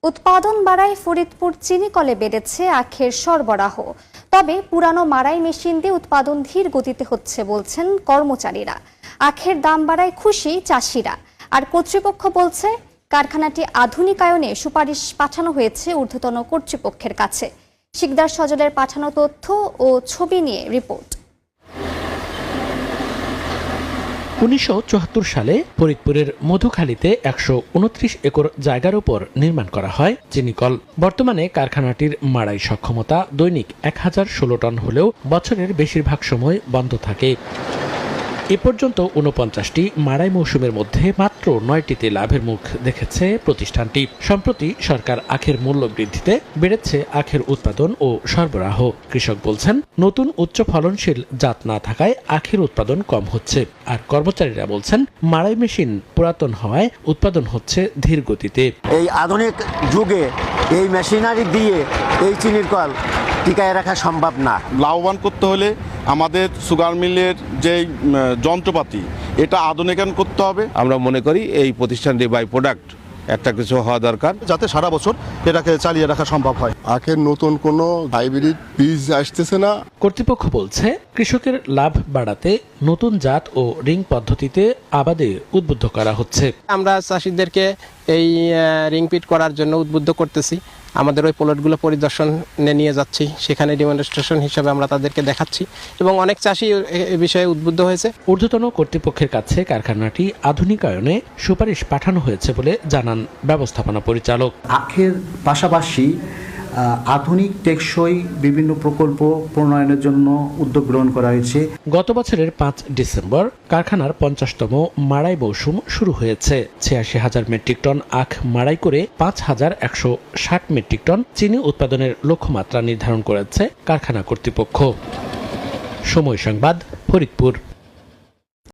উৎপাদন বাড়ায় ফরিদপুর চিনিকলে বেড়েছে আখের সরবরাহ। তবে পুরানো মাড়াই মেশিন দিয়ে উৎপাদন ধীর গতিতে হচ্ছে বলছেন কর্মচারীরা। আখের দাম বাড়ায় খুশি চাষিরা, আর কর্তৃপক্ষ বলছে কারখানাটি আধুনিকায়নে সুপারিশ পাঠানো হয়েছে ঊর্ধ্বতন কর্তৃপক্ষের কাছে। শিকদার সজলের পাঠানো তথ্য ও ছবি নিয়ে রিপোর্ট। 1974 সালে ফরিদপুরের মধুখালীতে 129 একর জায়গার উপর নির্মাণ করা হয় চিনিকল। বর্তমানে কারখানাটির মাড়াই সক্ষমতা দৈনিক 1016 টন হলেও বছরের বেশিরভাগ সময় বন্ধ থাকে। এ পর্যন্ত 49টি মাড়াই মৌসুমের মধ্যে মাত্র 9টিতে লাভের মুখ দেখেছে প্রতিষ্ঠানটি। সম্প্রতি সরকার আখের মূল্য বৃদ্ধিতে বেড়েছে আখের উৎপাদন ও সরবরাহ। কৃষক বলছেন নতুন উচ্চ ফলনশীল জাত না থাকায় আখের উৎপাদন কম হচ্ছে, আর কর্মচারীরা বলছেন মাড়াই মেশিন পুরাতন হওয়ায় উৎপাদন হচ্ছে ধীর গতিতে। এই আধুনিক যুগে এই মেশিনারি দিয়ে এই চিনির কল টিকায় রাখা সম্ভব না। লাভবান করতে হলে আমাদের সুগার মিলের যে যন্ত্রপাতি এটা আধুনিকায়ন করতে হবে। আমরা মনে করি এই প্রতিষ্ঠানটি বাই প্রোডাক্ট একটা কিছু হওয়া দরকার, যাতে সারা বছর এটাকে চালিয়ে রাখা সম্ভব হয়। আখের নতুন কোনো হাইব্রিড বীজ আসতেছে না। কর্তৃপক্ষ বলছে কৃষকের লাভ বাড়াতে নতুন জাত ও রিং পদ্ধতিতে আবাদে উদ্বুদ্ধ করা হচ্ছে। আমরা চাষিদেরকে এই রিং পিট করার জন্য উদ্বুদ্ধ করতেছি। আমাদের ওই প্লটগুলো পরিদর্শনে নিয়ে যাচ্ছি, সেখানে ডেমনস্ট্রেশন হিসেবে আমরা তাদেরকে দেখাচ্ছি এবং অনেক চাষি এ বিষয়ে উদ্বুদ্ধ হয়েছে। ঊর্ধ্বতন কর্তৃপক্ষের কাছে কারখানাটি আধুনিকায়নে সুপারিশ পাঠানো হয়েছে বলে জানান ব্যবস্থাপনা পরিচালক। আখের পাশাপাশি আধুনিক টেকসই বিভিন্ন প্রকল্প প্রণয়নের জন্য উদ্যোগ গ্রহণ করা হয়েছে। গত বছরের 5 ডিসেম্বর কারখানার 50তম মাড়াই মৌসুম শুরু হয়েছে। 86,000 মেট্রিক টন আখ মাড়াই করে 5,160 মেট্রিক টন চিনি উৎপাদনের লক্ষ্যমাত্রা নির্ধারণ করেছে কারখানা কর্তৃপক্ষ। সময় সংবাদ, ফরিদপুর।